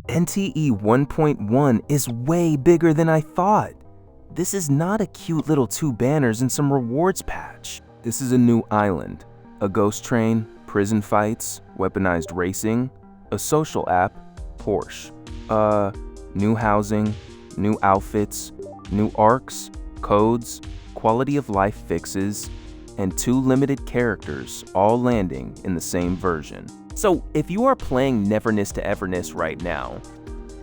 NTE 1.1 is way bigger than I thought. This is not a cute little 2 banners and some rewards patch. This is a new island, a ghost train, prison fights, weaponized racing, a social app, Porsche, new housing, new outfits, new arcs, codes, quality of life fixes, and 2 limited characters all landing in the same version. So if you are playing Neverness to Everness right now,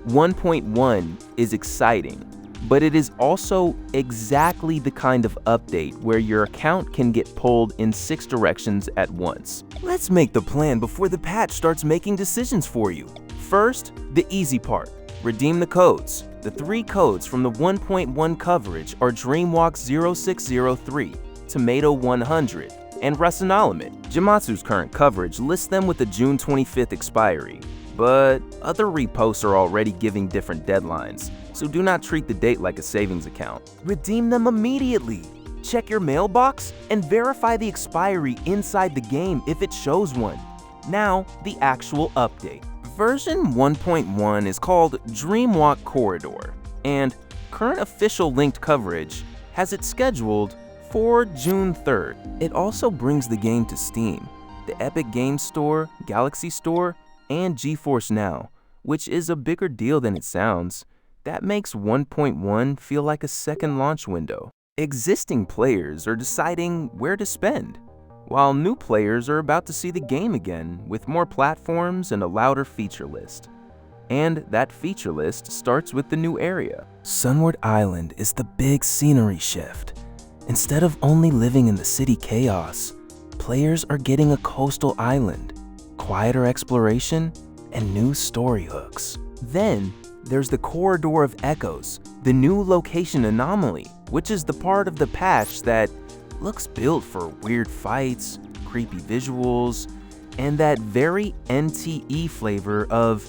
1.1 is exciting, but it is also exactly the kind of update where your account can get pulled in 6 directions at once. Let's make the plan before the patch starts making decisions for you. First, the easy part. Redeem the codes. The 3 codes from the 1.1 coverage are Dreamwalk 0603, Tomato 100, and RACENOLIMIT. Jamatsu's current coverage lists them with the June 25th expiry, but other reposts are already giving different deadlines, so do not treat the date like a savings account. Redeem them immediately. Check your mailbox and verify the expiry inside the game if it shows one. Now, the actual update. Version 1.1 is called Dreamwalk Corridor, and current official linked coverage has it scheduled for June 3rd. It also brings the game to Steam, the Epic Games Store, Galaxy Store, and GeForce NOW, which is a bigger deal than it sounds. That makes 1.1 feel like a second launch window. Existing players are deciding where to spend, while new players are about to see the game again with more platforms and a louder feature list. And that feature list starts with the new area. Sunward Island is the big scenery shift. Instead of only living in the city chaos, players are getting a coastal island, quieter exploration, and new story hooks. Then, there's the Corridor of Echoes, the new location anomaly, which is the part of the patch that looks built for weird fights, creepy visuals, and that very NTE flavor of,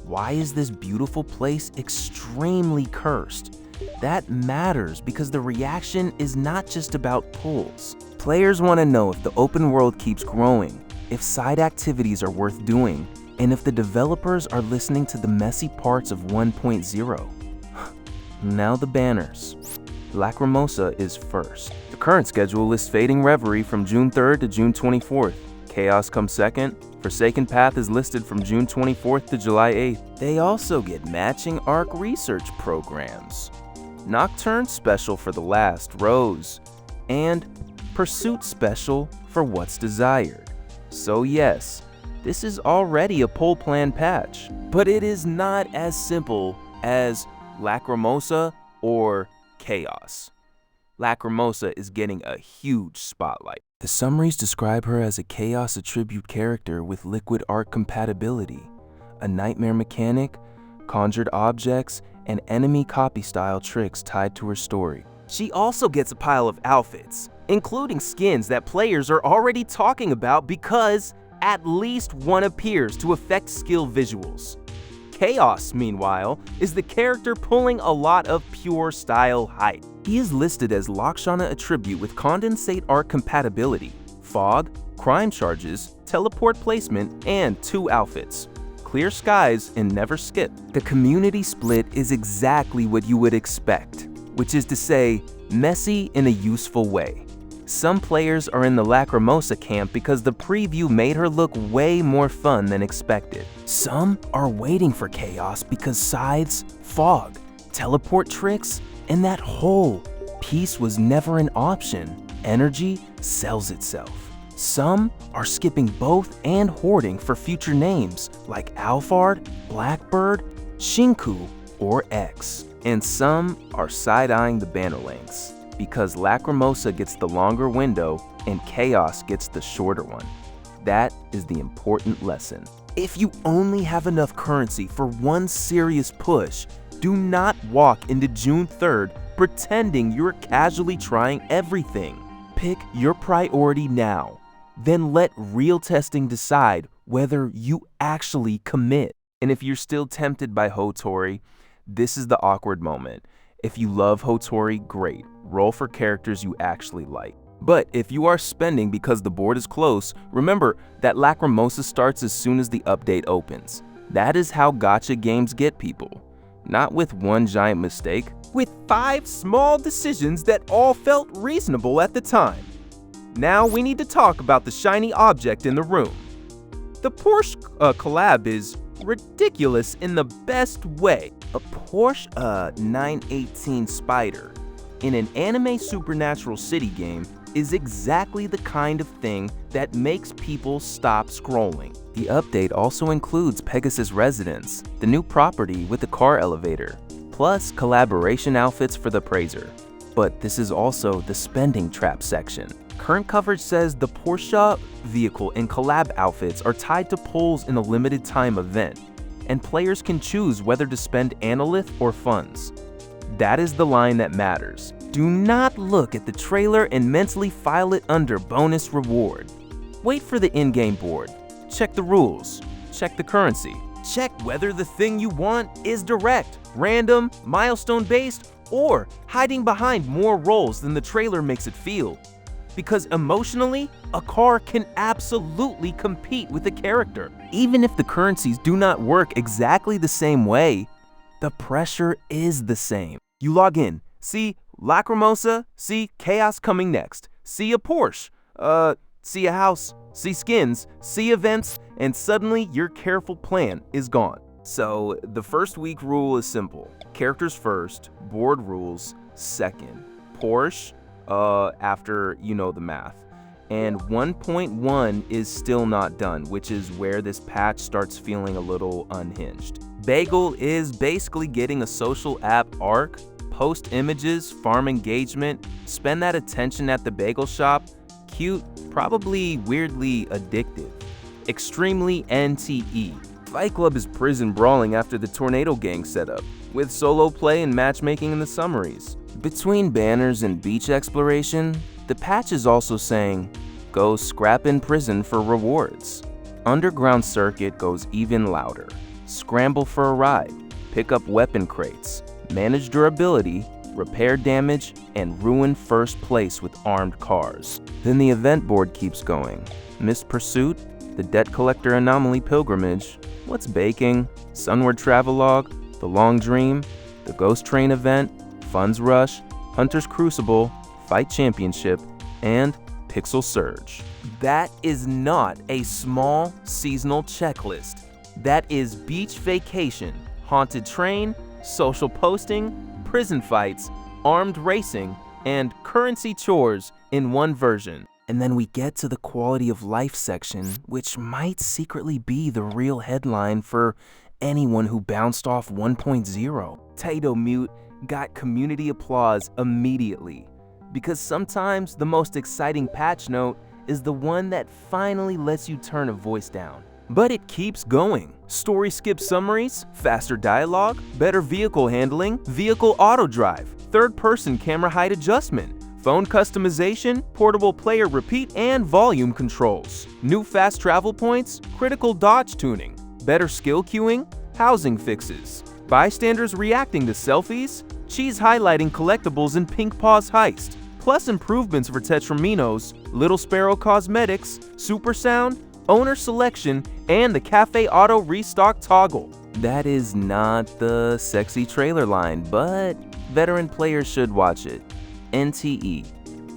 why is this beautiful place extremely cursed? That matters because the reaction is not just about pulls. Players want to know if the open world keeps growing, if side activities are worth doing, and if the developers are listening to the messy parts of 1.0. Now the banners. Lacrimosa is first. The current schedule lists Fading Reverie from June 3rd to June 24th. Chaos comes second. Forsaken Path is listed from June 24th to July 8th. They also get matching arc research programs. Nocturne Special for the Last Rose, and Pursuit Special for What's Desired. So yes, this is already a pull plan patch, but it is not as simple as Lacrimosa or Chaos. Lacrimosa is getting a huge spotlight. The summaries describe her as a Chaos attribute character with liquid arc compatibility, a nightmare mechanic, conjured objects, and enemy copy style tricks tied to her story. She also gets a pile of outfits, including skins that players are already talking about because at least one appears to affect skill visuals. Chaos, meanwhile, is the character pulling a lot of pure style hype. He is listed as Lakshana attribute with condensate arc compatibility, fog, crime charges, teleport placement, and 2 outfits. Clear skies and never skip. The community split is exactly what you would expect, which is to say, messy in a useful way. Some players are in the Lacrimosa camp because the preview made her look way more fun than expected. Some are waiting for Chaos because scythes, fog, teleport tricks, and that whole piece was never an option. Energy sells itself. Some are skipping both and hoarding for future names like Alphard, Blackbird, Shinku, or X. And some are side-eyeing the banner lengths because Lacrimosa gets the longer window and Chaos gets the shorter one. That is the important lesson. If you only have enough currency for one serious push, do not walk into June 3rd pretending you're casually trying everything. Pick your priority now. Then let real testing decide whether you actually commit. And if you're still tempted by HOTORI, this is the awkward moment. If you love HOTORI, great. Roll for characters you actually like. But if you are spending because the board is close, remember that Lacrimosa starts as soon as the update opens. That is how Gacha games get people. Not with one giant mistake, with 5 small decisions that all felt reasonable at the time. Now we need to talk about the shiny object in the room. The Porsche collab is ridiculous in the best way. A Porsche 918 Spyder in an anime supernatural city game is exactly the kind of thing that makes people stop scrolling. The update also includes Pegasus Residence, the new property with the car elevator, plus collaboration outfits for the Praiser. But this is also the spending trap section. Current coverage says the Porsche vehicle and collab outfits are tied to polls in a limited time event, and players can choose whether to spend analyth or funds. That is the line that matters. Do not look at the trailer and mentally file it under bonus reward. Wait for the in-game board. Check the rules. Check the currency. Check whether the thing you want is direct, random, milestone-based, or hiding behind more roles than the trailer makes it feel. Because emotionally, a car can absolutely compete with a character. Even if the currencies do not work exactly the same way, the pressure is the same. You log in, see Lacrimosa, see Chaos coming next, see a Porsche, see a house, see skins, see events, and suddenly your careful plan is gone. So the first week rule is simple. Characters first, board rules second. Porsche after you know the math. And 1.1 is still not done, which is where this patch starts feeling a little unhinged. Bagel is basically getting a social app arc, post images, farm engagement, spend that attention at the bagel shop, cute, probably weirdly addictive. Extremely NTE. Fight Club is prison brawling after the Tornado Gang setup, with solo play and matchmaking in the summaries. Between banners and beach exploration, the patch is also saying, go scrap in prison for rewards. Underground Circuit goes even louder. Scramble for a ride, pick up weapon crates, manage durability, repair damage, and ruin first place with armed cars. Then the event board keeps going. Missed Pursuit, the Debt Collector Anomaly Pilgrimage, What's Baking, Sunward Travelogue, The Long Dream, the Ghost Train event, Funds Rush, Hunter's Crucible, Fight Championship, and Pixel Surge. That is not a small seasonal checklist. That is beach vacation, haunted train, social posting, prison fights, armed racing, and currency chores in one version. And then we get to the quality of life section, which might secretly be the real headline for anyone who bounced off 1.0. Taito Mute got community applause immediately, because sometimes the most exciting patch note is the one that finally lets you turn a voice down. But it keeps going. Story skip summaries, faster dialogue, better vehicle handling, vehicle auto drive, third-person camera height adjustment, phone customization, portable player repeat, and volume controls. New fast travel points, critical dodge tuning, better skill queuing, housing fixes, bystanders reacting to selfies, cheese highlighting collectibles in Pink Paw's heist, plus improvements for Tetraminos, Little Sparrow Cosmetics, Super Sound, owner selection, and the Cafe Auto restock toggle. That is not the sexy trailer line, but veteran players should watch it. NTE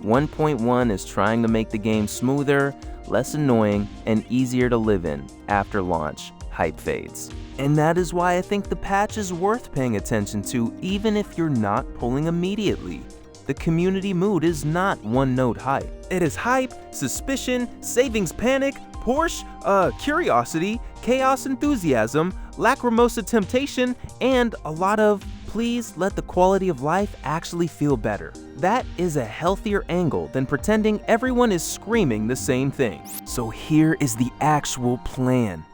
1.1 is trying to make the game smoother, less annoying, and easier to live in after launch. Hype fades. And that is why I think the patch is worth paying attention to even if you're not pulling immediately. The community mood is not one-note hype. It is hype, suspicion, savings panic, Porsche, curiosity, chaos enthusiasm, lacrimosa temptation, and a lot of please let the quality of life actually feel better. That is a healthier angle than pretending everyone is screaming the same thing. So here is the actual plan.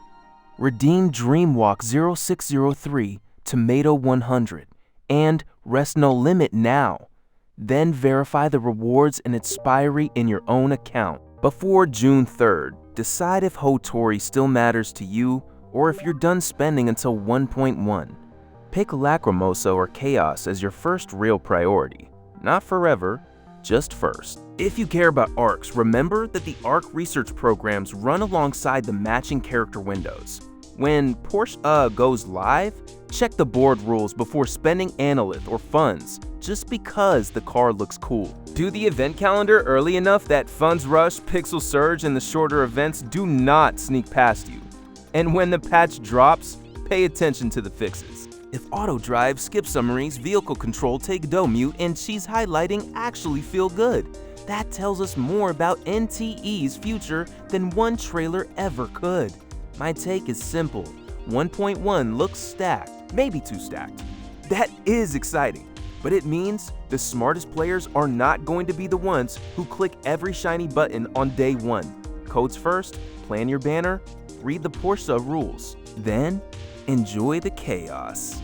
Redeem Dreamwalk 0603 Tomato 100 and RACENOLIMIT now. Then verify the rewards and expiry in your own account. Before June 3rd, decide if Hotori still matters to you or if you're done spending until 1.1. Pick Lacrimosa or Chaos as your first real priority. Not forever, just first. If you care about arcs, remember that the arc research programs run alongside the matching character windows. When Porsche goes live, check the board rules before spending analyth or funds just because the car looks cool. Do the event calendar early enough that funds rush, pixel surge, and the shorter events do not sneak past you. And when the patch drops, pay attention to the fixes. If auto drive, skip summaries, vehicle control, take dough mute, and cheese highlighting actually feel good, that tells us more about NTE's future than one trailer ever could. My take is simple. 1.1 looks stacked, maybe too stacked. That is exciting, but it means the smartest players are not going to be the ones who click every shiny button on day one. Codes first, plan your banner, read the Porsche rules, then enjoy the chaos.